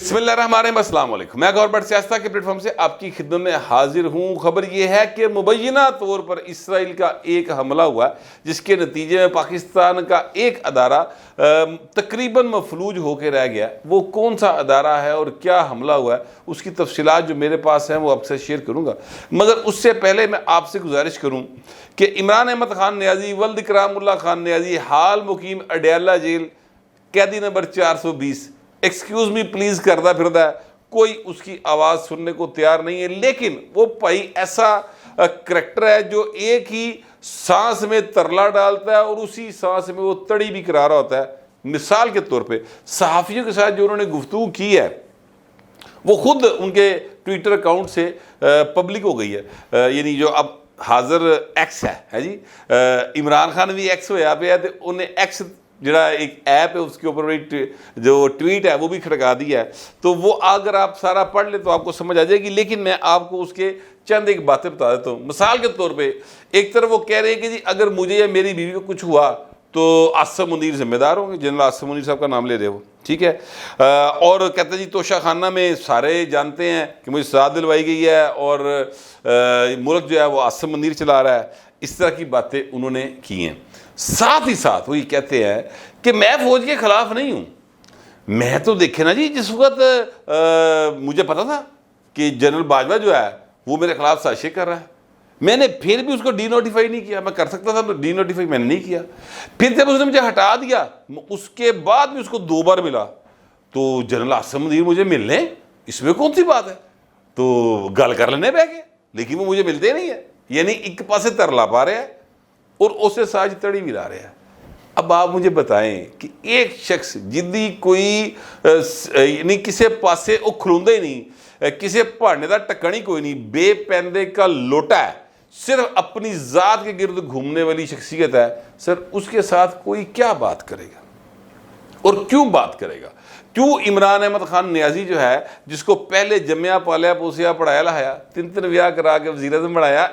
بسم اللہ الرحمن الرحیم، السلام علیکم۔ میں گور بٹ سیاستہ کے پلیٹ فارم سے آپ کی خدمت میں حاضر ہوں۔ خبر یہ ہے کہ مبینہ طور پر اسرائیل کا ایک حملہ ہوا جس کے نتیجے میں پاکستان کا ایک ادارہ تقریباً مفلوج ہو کے رہ گیا۔ وہ کون سا ادارہ ہے اور کیا حملہ ہوا ہے، اس کی تفصیلات جو میرے پاس ہیں وہ آپ سے شیئر کروں گا، مگر اس سے پہلے میں آپ سے گزارش کروں کہ عمران احمد خان نیازی ولد اکرام اللہ خان نیازی حال مقیم اڈیالہ جیل، قیدی نمبر 420، ایکسکیوز می پلیز کردہ پھردہ ہے، کوئی اس کی آواز سننے کو تیار نہیں ہے۔ لیکن وہ بھائی ایسا کریکٹر ہے جو ایک ہی سانس میں ترلا ڈالتا ہے اور اسی سانس میں وہ تڑی بھی کرا رہا ہوتا ہے۔ مثال کے طور پہ صحافیوں کے ساتھ جو انہوں نے گفتگو کی ہے وہ خود ان کے ٹویٹر اکاؤنٹ سے پبلک ہو گئی ہے، یعنی جو اب حاضر ایکس ہے جی، عمران خان بھی ایکس ہویا پہ ہے تو انہیں ایکس جڑا ایک ایپ ہے اس کے اوپر جو ٹویٹ ہے وہ بھی کھڑکا دیا ہے، تو وہ اگر آپ سارا پڑھ لیں تو آپ کو سمجھ آ جائے گی۔ لیکن میں آپ کو اس کے چند ایک باتیں بتا دیتا ہوں۔ مثال کے طور پہ ایک طرف وہ کہہ رہے ہیں کہ جی اگر مجھے یا میری بیوی کو کچھ ہوا تو آصف منیر ذمہ دار ہوں گے، جنرل آصف منیر صاحب کا نام لے رہے وہ، ٹھیک ہے، اور کہتے ہیں جی توشہ خانہ میں سارے جانتے ہیں کہ مجھے سزا دلوائی گئی ہے اور ملک جو ہے وہ آصف منیر چلا رہا ہے۔ اس طرح کی باتیں انہوں نے کی ہیں۔ ساتھ ہی ساتھ وہ یہ کہتے ہیں کہ میں فوج کے خلاف نہیں ہوں، میں تو دیکھے نا جی جس وقت مجھے پتا تھا کہ جنرل باجوہ جو ہے وہ میرے خلاف سازشیں کر رہا ہے، میں نے پھر بھی اس کو ڈی نوٹیفائی نہیں کیا۔ میں کر سکتا تھا تو ڈی نوٹیفائی میں نے نہیں کیا۔ پھر جب اس نے مجھے ہٹا دیا، اس کے بعد بھی اس کو 2 بار ملا، تو جنرل آصف منیر مجھے مل لیں، اس میں کون سی بات ہے، تو گل کر لینے بہ گئے، لیکن وہ مجھے ملتے نہیں ہے، یعنی ایک پاسے ترلا پا رہے ہیں اور اسے ساج تڑی بھی لا رہے ہیں۔ اب آپ مجھے بتائیں کہ ایک شخص جدی کوئی یعنی کسے پاسے وہ کھلوندے ہی نہیں، کسے پڑھنے دا ٹکڑی کوئی نہیں، بے پیندے کا لوٹا ہے، صرف اپنی ذات کے گرد گھومنے والی شخصیت ہے، سر اس کے ساتھ کوئی کیا بات کرے گا اور کیوں بات کرے گا؟ کیوں عمران احمد خان نیازی جو ہے جس کو پہلے جمیا پالیا پوسیا پڑھایا لہایا، 3 ویاہ کرا کے وزیر اعظم بنایا،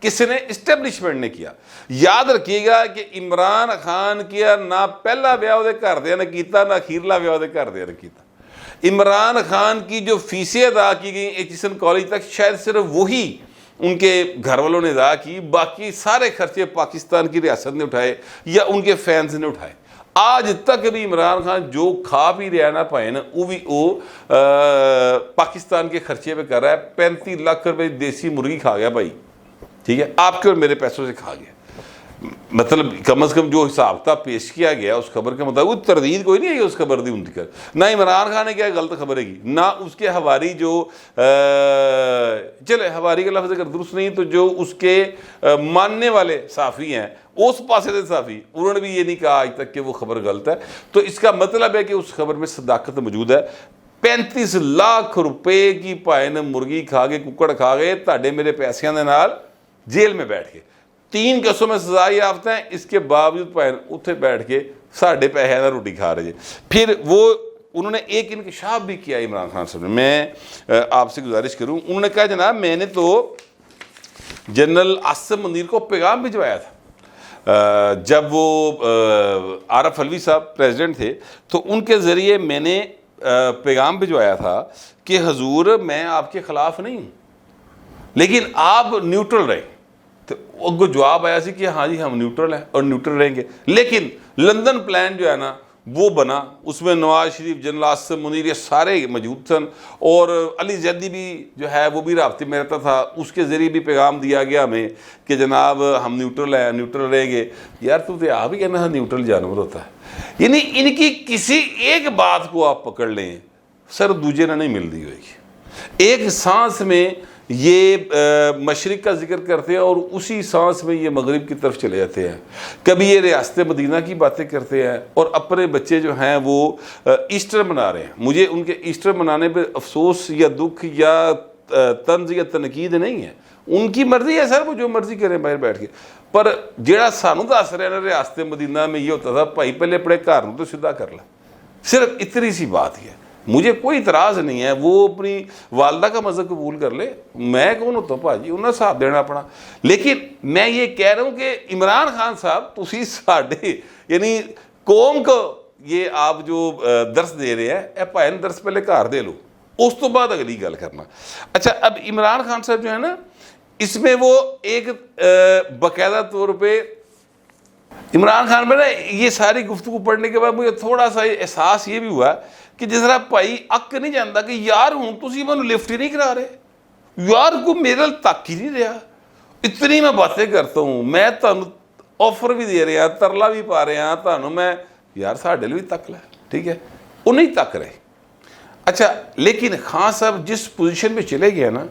کس نے؟ اسٹیبلشمنٹ نے کیا۔ یاد رکھیے گا کہ عمران خان کیا نہ پہلا بیاہ وہ گھر دیا نے کیتا، نہ اخیرلا بیاہ وہ گھر دیا نے کیتا۔ عمران خان کی جو فیسیں ادا کی گئی ایچسن کالج تک، شاید صرف وہی ان کے گھر والوں نے ادا کی، باقی سارے خرچے پاکستان کی ریاست نے اٹھائے یا ان کے فینز نے اٹھائے۔ آج تک بھی عمران خان جو کھا بھی رہا نہ پائے نا وہ پاکستان کے خرچے پہ کر رہا ہے۔ 35 لاکھ روپے دیسی مرغی کھا گیا بھائی، ٹھیک ہے، آپ کے اور میرے پیسوں سے کھا گیا۔ مطلب کم از کم جو حساب تھا پیش کیا گیا اس خبر کے مطابق تردید کوئی نہیں ہے اس خبر دی منتقل، نہ عمران خان نے کیا غلط خبر ہے کی، نہ اس کے حواری جو چلے حواری کا لفظ اگر درست نہیں تو جو اس کے ماننے والے صحافی ہیں اس پاسے سے صحافی، انہوں نے بھی یہ نہیں کہا آج تک کہ وہ خبر غلط ہے۔ تو اس کا مطلب ہے کہ اس خبر میں صداقت موجود ہے۔ 35 لاکھ روپے کی پائے نے مرغی کھا گئے، ککڑ کھا گئے، تاڑے میرے پیسیاں دے نال جیل میں بیٹھ کے 3 کیسوں میں سزا یافتہ ہیں، اس کے باوجود پائے اتھے بیٹھ کے ساڑھے پیسے نہ روٹی کھا رہے۔ پھر وہ انہوں نے ایک انکشاف بھی کیا عمران خان صاحب نے، میں آپ سے گزارش کروں، انہوں نے کہا جناب میں نے تو جنرل آصف منیر کو پیغام بھجوایا تھا جب وہ عارف علوی صاحب پریزیڈنٹ تھے، تو ان کے ذریعے میں نے پیغام بھجوایا تھا کہ حضور میں آپ کے خلاف نہیں ہوں لیکن آپ نیوٹرل رہیں۔ تو وہ جواب آیا سی کہ ہاں جی ہم نیوٹرل ہیں اور نیوٹرل رہیں گے، لیکن لندن پلان جو ہے نا وہ بنا، اس میں نواز شریف، جنرل آصف منیر یہ سارے موجود تھن، اور علی زیدی بھی جو ہے وہ بھی رابطے میں رہتا تھا، اس کے ذریعے بھی پیغام دیا گیا ہمیں کہ جناب ہم نیوٹرل ہیں، نیوٹرل رہیں گے۔ یار تو آپ ہی کہنا نیوٹرل جانور ہوتا ہے، یعنی ان کی کسی ایک بات کو آپ پکڑ لیں سر دوجے نہ نہیں ملتی ہوئے گی۔ ایک سانس میں یہ مشرق کا ذکر کرتے ہیں اور اسی سانس میں یہ مغرب کی طرف چلے جاتے ہیں۔ کبھی یہ ریاست مدینہ کی باتیں کرتے ہیں اور اپنے بچے جو ہیں وہ ایسٹر منا رہے ہیں۔ مجھے ان کے ایسٹر منانے پہ افسوس یا دکھ یا طنز یا تنقید نہیں ہے، ان کی مرضی ہے سر، وہ جو مرضی کریں باہر بیٹھ کے، پر جیڑا سانو دس رہے نا ریاست مدینہ میں یہ ہوتا تھا بھائی پہلے اپنے گھر نوں تو سیدھا کر لیں، صرف اتنی سی بات ہی ہے۔ مجھے کوئی اعتراض نہیں ہے، وہ اپنی والدہ کا مذہب قبول کر لے، میں کون ہوتا ہوں بھاجی انہیں ساتھ دینا اپنا۔ لیکن میں یہ کہہ رہا ہوں کہ عمران خان صاحب تسی ساڈے یعنی قوم کو یہ آپ جو درس دے رہے ہیں اے بھائی درس پہلے گھر دے لو, اس تو بعد اگلی گل کرنا. اچھا اب عمران خان صاحب جو ہے نا, اس میں وہ ایک باقاعدہ طور پہ عمران خان میں نا یہ ساری گفتگو پڑھنے کے بعد مجھے تھوڑا سا احساس یہ بھی ہوا کہ جس طرح بھائی اک نہیں جانتا کہ یار ہوں تسی مینوں لفٹ ہی نہیں کرا رہے, یار کو میرے تک ہی نہیں رہا, اتنی میں باتیں کرتا ہوں, میں تمہیں آفر بھی دے رہا, ترلا بھی پا رہا تمہیں میں, یار ساڈے بھی تک لے, ٹھیک ہے, وہ نہیں تک رہے. اچھا لیکن خان صاحب جس پوزیشن پہ چلے گئے نا,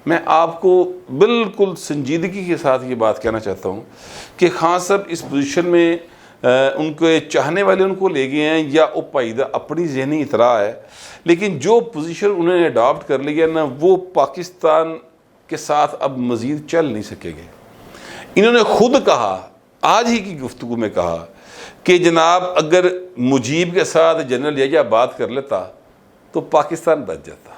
میں آپ کو بالکل سنجیدگی کے ساتھ یہ بات کہنا چاہتا ہوں کہ خان صاحب اس پوزیشن میں ان کے چاہنے والے ان کو لے گئے ہیں یا وہ پائیدہ اپنی ذہنی اطراع ہے, لیکن جو پوزیشن انہوں نے اڈاپٹ کر لی ہے نا وہ پاکستان کے ساتھ اب مزید چل نہیں سکے گے. انہوں نے خود کہا, آج ہی کی گفتگو میں کہا کہ جناب اگر مجیب کے ساتھ جنرل یحییٰ بات کر لیتا تو پاکستان بچ جاتا.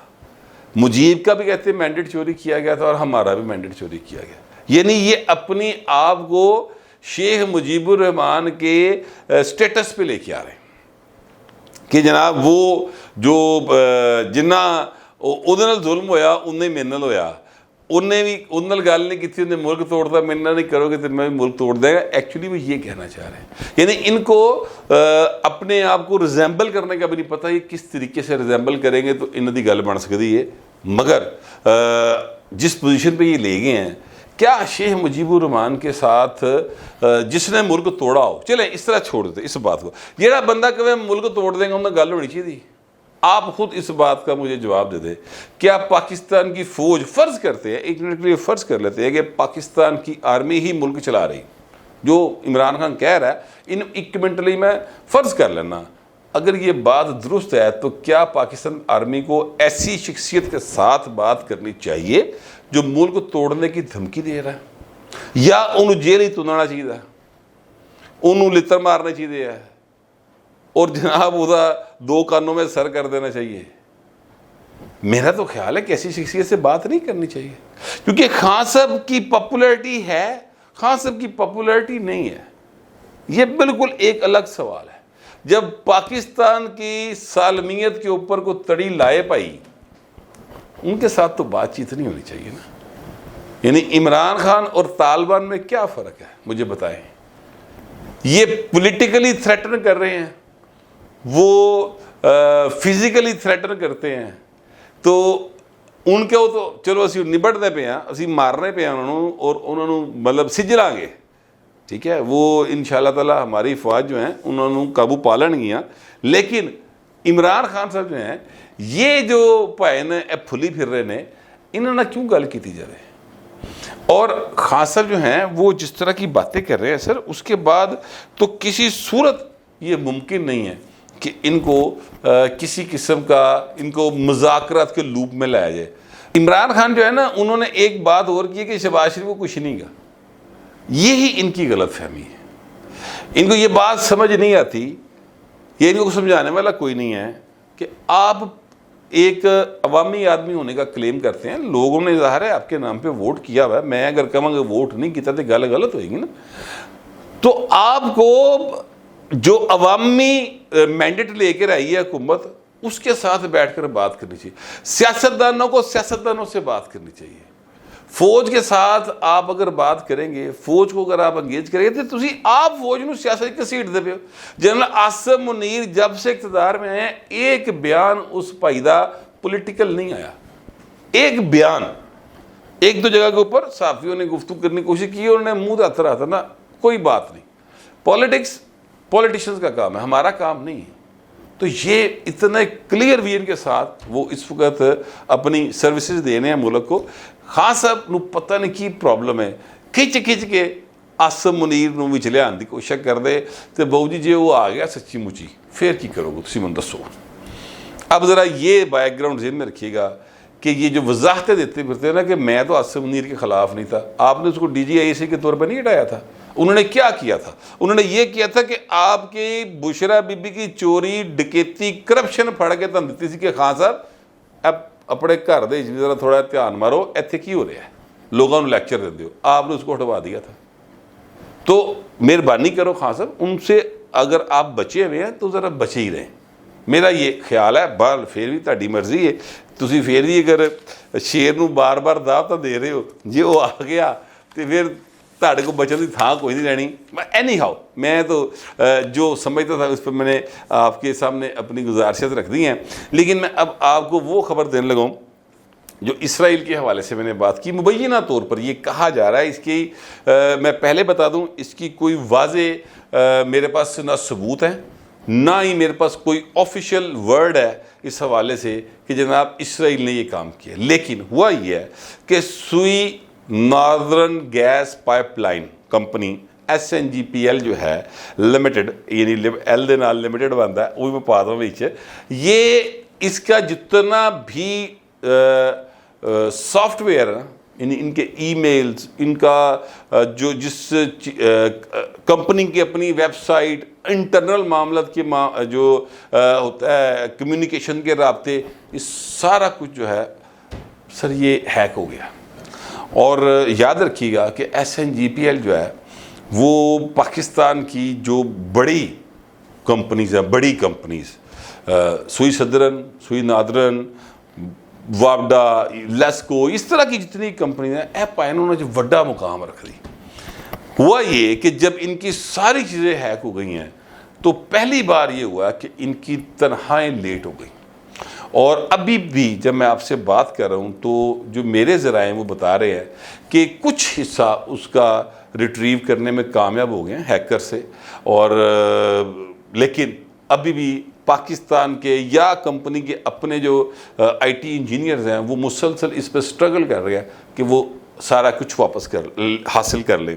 مجیب کا بھی کہتے ہیں مینڈیٹ چوری کیا گیا تھا اور ہمارا بھی مینڈیٹ چوری کیا گیا, یعنی یہ اپنی آپ کو شیخ مجیب الرحمان کے سٹیٹس پہ لے کے آ رہے ہیں کہ جناب وہ جو جنہ ادھر ظلم ہویا انہیں میرے ہویا, انہیں بھی انہیں گل نہیں کی تھی, انہیں ملک توڑتا, میرے نہیں کرو گے تو میں بھی ملک توڑ دے گا. ایکچولی وہ یہ کہنا چاہ رہے ہیں, یعنی ان کو اپنے آپ کو ریزیمبل کرنے کا بھی نہیں پتہ یہ کس طریقے سے ریزیمبل کریں گے تو انہوں دی گل بن سکتی ہے. مگر جس پوزیشن پہ یہ لے گئے ہیں, کیا شیخ مجیب الرحمان کے ساتھ جس نے ملک توڑا ہو, چلیں اس طرح چھوڑ دیتے اس بات کو, جہاں بندہ کہ ملک توڑ دیں گا انہیں گل ہونی چاہیے. آپ خود اس بات کا مجھے جواب دے دیں, کیا پاکستان کی فوج فرض کرتے ہیں, ایک منٹ کے لیے فرض کر لیتے ہیں کہ پاکستان کی آرمی ہی ملک چلا رہی, جو عمران خان کہہ رہا ہے, ان ایک منٹ لیے میں فرض کر لینا, اگر یہ بات درست ہے تو کیا پاکستان آرمی کو ایسی شخصیت کے ساتھ بات کرنی چاہیے جو ملک توڑنے کی دھمکی دے رہا ہے, یا انہوں جیل ہی تننا چاہیے, انہوں لتر مارنا چاہیے اور جناب ادا 2 کانوں میں سر کر دینا چاہیے؟ میرا تو خیال ہے کہ ایسی شخصیت سے بات نہیں کرنی چاہیے, کیونکہ خان صاحب کی پاپولیرٹی ہے, خان صاحب کی پاپولیرٹی نہیں ہے, یہ بالکل ایک الگ سوال ہے. جب پاکستان کی سالمیت کے اوپر کو تڑی لائے پائی, ان کے ساتھ تو بات چیت نہیں ہونی چاہیے نا. یعنی عمران خان اور طالبان میں کیا فرق ہے مجھے بتائیں. یہ پولیٹیکلی تھریٹن کر رہے ہیں, وہ فزیکلی تھریٹن کرتے ہیں, تو ان کے تو چلو اسی نبڑنے پہ ہیں, اسی مارنے پہ ہیں انہوں, اور انہوں نے مطلب سجلیں گے, ٹھیک ہے, وہ انشاءاللہ تعالی ہماری فوج جو ہیں انہوں نے قابو پالن گیا. لیکن عمران خان صاحب جو ہیں یہ جو پائے نے پھلی پھر رہے نے, انہوں نے کیوں گل کی جائے. اور خان صاحب جو ہیں وہ جس طرح کی باتیں کر رہے ہیں سر, اس کے بعد تو کسی صورت یہ ممکن نہیں ہے کہ ان کو کسی قسم کا ان کو مذاکرات کے لوپ میں لایا جائے. عمران خان جو ہے نا انہوں نے ایک بات اور کی کہ شہباز شریف کو کچھ نہیں کہا, یہی ان کی غلط فہمی ہے. ان کو یہ بات سمجھ نہیں آتی, یہ ان کو سمجھانے والا کوئی نہیں ہے کہ آپ ایک عوامی آدمی ہونے کا کلیم کرتے ہیں, لوگوں نے ظاہر ہے آپ کے نام پہ ووٹ کیا ہوا ہے, میں اگر کہوں گا ووٹ نہیں کیا تو گل غلط ہوئے گی نا. تو آپ کو جو عوامی مینڈیٹ لے کر آئی ہے حکومت, اس کے ساتھ بیٹھ کر بات کرنی چاہیے. سیاستدانوں کو سیاستدانوں سے بات کرنی چاہیے. فوج کے ساتھ آپ اگر بات کریں گے, فوج کو اگر آپ انگیج کریں گے تو آپ فوج میں سیاست کی سیٹ دے پے ہو. جنرل آصف منیر جب سے اقتدار میں آئے, ایک بیان اس پائیدہ پولیٹیکل نہیں آیا, ایک بیان. ایک دو جگہ کے اوپر صحافیوں نے گفتگو کرنے کی کوشش کی, انہوں نے منہ ہاتھ رہا تھا نا, کوئی بات نہیں. پالیٹکس پولیٹیشینز کا کام ہے, ہمارا کام نہیں ہے. تو یہ اتنے کلیئر ویژن کے ساتھ وہ اس وقت اپنی سروسز دینے ہیں ملک کو. خان صاحب نو پتہ نہیں کی پرابلم ہے, کھچ کے آصف منیر نو وچ لیان دی کوشش کر دے تو بہو جی جے وہ آ گیا سچی مچی پھر کی کرو گے تسی من دسو. اب ذرا یہ بیک گراؤنڈ ذہن میں رکھیے گا کہ یہ جو وضاحتیں دیتے پھرتے ہیں نا کہ میں تو آصف منیر کے خلاف نہیں تھا, آپ نے اس کو ڈی جی آئی سی کے طور پر نہیں ہٹایا تھا. انہوں نے کیا کیا تھا, انہوں نے یہ کیا تھا کہ آپ کی بشرا بی بی کی چوری ڈکیتی کرپشن پھڑ کے تم دیتی سی کہ خان صاحب اب اپنے گھر دے ذرا تھوڑا دھیان مارو, ایتھے کی ہو رہا ہے, لوگوں نے لیکچر دے دیو. آپ نے اس کو ہٹوا دیا تھا. تو مہربانی کرو خان صاحب, ان سے اگر آپ بچے ہوئے ہیں تو ذرا بچے ہی رہیں، میرا یہ خیال ہے۔ بال پھر بھی تہاڈی مرضی ہے، تسی پھر بھی اگر شیر نو بار بار دعوت دے رہے ہو، جی وہ آ گیا تو پھر تہاڈے کو بچن کی تھان کوئی نہیں رہنی۔ اینی ہاؤ میں تو جو سمجھتا تھا اس پہ میں نے آپ کے سامنے اپنی گزارشات رکھ دی ہیں، لیکن میں اب آپ کو وہ خبر دینے لگا ہوں جو اسرائیل کے حوالے سے میں نے بات کی۔ مبینہ طور پر یہ کہا جا رہا ہے، اس کی میں پہلے بتا دوں، اس کی کوئی واضح میرے پاس نہ ثبوت ہے، نہ ہی میرے پاس کوئی آفیشیل ورڈ ہے اس حوالے سے کہ جناب اسرائیل نے یہ کام کیا، لیکن ہوا یہ ہے کہ Sui northern gas pipe line company SNGPL جو ہے لمیٹڈ، یعنی ایل دے نال لمیٹڈ بنتا ہے، وہ میں پا دوں وچ، یہ اس کا جتنا بھی سافٹ ویئر ہے، یعنی ان کے ای میلز، ان کا جو جس کمپنی کی اپنی ویب سائٹ، انٹرنل معاملات کے جو ہوتا ہے کمیونیکیشن کے رابطے، یہ سارا کچھ جو ہے سر یہ ہیک ہو گیا۔ اور یاد رکھیے گا کہ SNGPL جو ہے وہ پاکستان کی جو بڑی کمپنیز ہیں، بڑی کمپنیز، سوئی صدرن، سوئی نادرن، وابڈا، لیسکو، اس طرح کی جتنی کمپنیز ہیں، اے پائے انہوں نے جو بڑا مقام رکھ دی۔ ہوا یہ کہ جب ان کی ساری چیزیں ہیک ہو گئی ہیں تو پہلی بار یہ ہوا کہ ان کی تنخواہیں لیٹ ہو گئیں، اور ابھی بھی جب میں آپ سے بات کر رہا ہوں تو جو میرے ذرائع وہ بتا رہے ہیں کہ کچھ حصہ اس کا ریٹریو کرنے میں کامیاب ہو گئے ہیں ہیکر سے، اور لیکن ابھی بھی پاکستان کے یا کمپنی کے اپنے جو IT انجینئرز ہیں وہ مسلسل اس پہ سٹرگل کر رہے ہیں کہ وہ سارا کچھ واپس حاصل کر لیں۔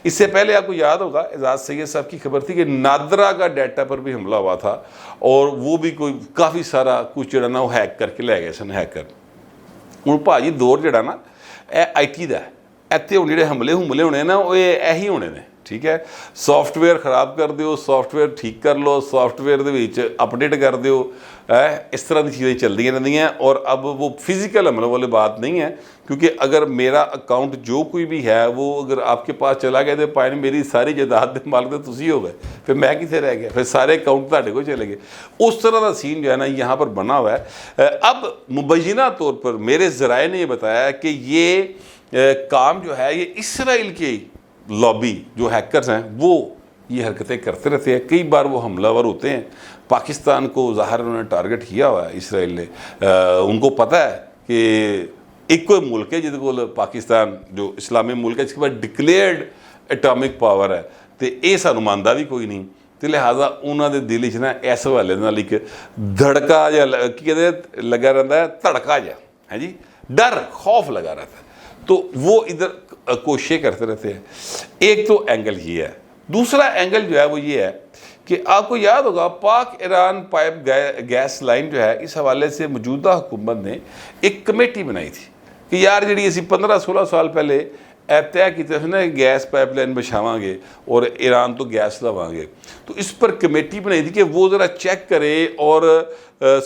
اس سے پہلے آپ کو یاد ہوگا اعجاز سید صاحب کی خبر تھی کہ نادرا کا ڈیٹا پر بھی حملہ ہوا تھا، اور وہ بھی کوئی کافی سارا کچھ جڑا نا وہ ہیک کر کے لے گئے سن ہیکر۔ ہوں بھاجی دور جڑا نا IT دا ہے، ایتھے ہوں جڑے حملے ہونے نا وہ یہی ہونے نے، ٹھیک ہے۔ سافٹ ویئر خراب کر دیو، سافٹ ویئر ٹھیک کر لو، سافٹ ویئر دے وچ اپڈیٹ کر دیو، اس طرح کی چیزیں چلدی رہندی ہیں۔ اور اب وہ فزیکل حملے والی بات نہیں ہے، کیونکہ اگر میرا اکاؤنٹ جو کوئی بھی ہے وہ اگر آپ کے پاس چلا گیا تو پائے میری ساری جائیداد دے مالک تو تسی ہو گئے، پھر میں کتنے رہ گیا، پھر سارے اکاؤنٹ تہاڈے کو چلے گئے۔ اس طرح کا سین جو ہے نا یہاں پر بنا ہوا ہے۔ اب مبینہ طور پر میرے ذرائع نے یہ بتایا کہ یہ کام جو ہے یہ اسرائیل کی لابی جو ہیکرز ہیں وہ یہ حرکتیں کرتے رہتے ہیں، کئی بار وہ حملہ ور ہوتے ہیں۔ پاکستان کو ظاہر انہوں نے ٹارگٹ کیا ہوا ہے اسرائیل نے، ان کو پتہ ہے کہ ایک کوئی ملک ہے جس کو پاکستان جو اسلامی ملک ہے جس کے بعد ڈکلیئرڈ اٹامک پاور ہے، تو یہ سانو ماندا بھی کوئی نہیں، تو لہٰذا انہوں نے دل نا اس حوالے نال ایک دھڑکا جا کی کہتے لگا رہتا ہے، تڑکا جا ہے جی، ڈر خوف لگا رہتا ہے، تو وہ ادھر کوششیں کرتے رہتے ہیں۔ ایک تو اینگل یہ ہے، دوسرا اینگل جو ہے وہ یہ ہے کہ آپ کو یاد ہوگا پاک ایران پائپ گیس لائن جو ہے اس حوالے سے موجودہ حکومت نے ایک کمیٹی بنائی تھی کہ یار جڑی اسی 15-16 سال پہلے طے کیتے تھے نا گیس پائپ لائن بچھاواں گے اور ایران تو گیس لواں گے، تو اس پر کمیٹی بنائی تھی کہ وہ ذرا چیک کرے اور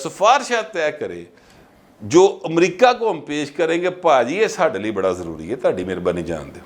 سفارشات طے کرے جو امریکہ کو ہم پیش کریں گے۔ پاجی یہ ساڈے لیے بڑا ضروری ہے، تہاڈی مہربانی جان دو۔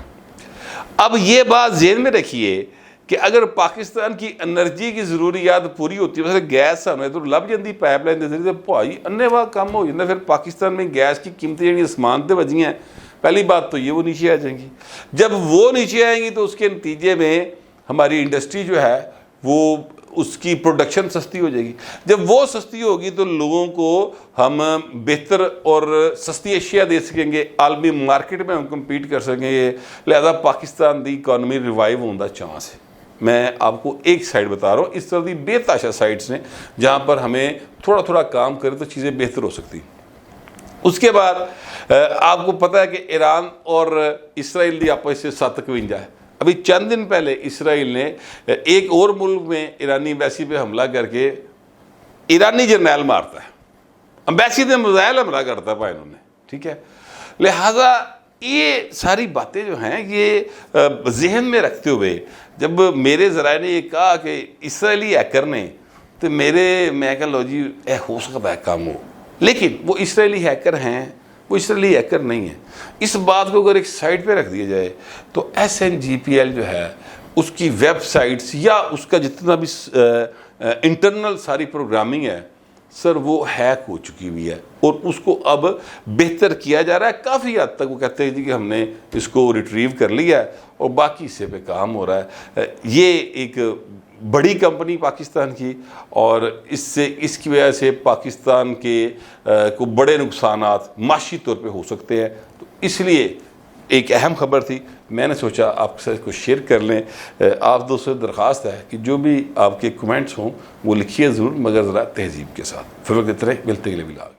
اب یہ بات ذہن میں رکھیے کہ اگر پاکستان کی انرجی کی ضروریات پوری ہوتی ہے، مثلا گیس ہمیں تو لب جاندی پائپ لائن دے ذریعے، بھائی اننے واہ کام ہو جاتا، پھر پاکستان میں گیس کی قیمتیں جڑی آسمان تے وجی ہیں، پہلی بات تو یہ وہ نیچے آ جائیں گی۔ جب وہ نیچے آئیں گی تو اس کے نتیجے میں ہماری انڈسٹری جو ہے وہ اس کی پروڈکشن سستی ہو جائے گی۔ جب وہ سستی ہوگی تو لوگوں کو ہم بہتر اور سستی اشیاء دے سکیں گے، عالمی مارکیٹ میں ہم کمپیٹ کر سکیں گے، لہذا پاکستان دی اکانومی ریوائیو ہونے دا چانس ہے۔ میں آپ کو ایک سائڈ بتا رہا ہوں، اس طرح دی بے تحاشا سائٹس نے جہاں پر ہمیں تھوڑا تھوڑا کام کرے تو چیزیں بہتر ہو سکتی۔ اس کے بعد آپ کو پتہ ہے کہ ایران اور اسرائیل دی آپس سے 751 ہے۔ ابھی چند دن پہلے اسرائیل نے ایک اور ملک میں ایرانی ایمبیسی پہ حملہ کر کے ایرانی جرنیل مارتا ہے، ایمبیسی پہ میزائل حملہ کرتا ہے انہوں نے، ٹھیک ہے۔ لہٰذا یہ ساری باتیں جو ہیں یہ ذہن میں رکھتے ہوئے جب میرے ذرائع نے یہ کہا کہ اسرائیلی ہیکر نے، تو میں کہا لو جی ہو سکتا ہے کام ہو، لیکن وہ اسرائیلی ہیکر ہیں، وہ اسرائیلی ہیکر نہیں ہیں۔ اس بات کو اگر ایک سائڈ پہ رکھ دیا جائے تو SNGPL جو ہے اس کی ویب سائٹس یا اس کا جتنا بھی انٹرنل ساری پروگرامنگ ہے سر وہ ہیک ہو چکی ہوئی ہے، اور اس کو اب بہتر کیا جا رہا ہے کافی حد تک۔ وہ کہتے ہیں جی کہ ہم نے اس کو ریٹریو کر لیا ہے اور باقی حصے پہ کام ہو رہا ہے۔ یہ ایک بڑی کمپنی پاکستان کی، اور اس کی وجہ سے پاکستان کے کو بڑے نقصانات معاشی طور پہ ہو سکتے ہیں، تو اس لیے ایک اہم خبر تھی، میں نے سوچا آپ کے ساتھ کو شیئر کر لیں۔ آپ دوستوں سے درخواست ہے کہ جو بھی آپ کے کمنٹس ہوں وہ لکھیے ضرور، مگر ذرا تہذیب کے ساتھ۔ فی الوقت اتنا ہی، ملتے ہیں اگلے ولاگ۔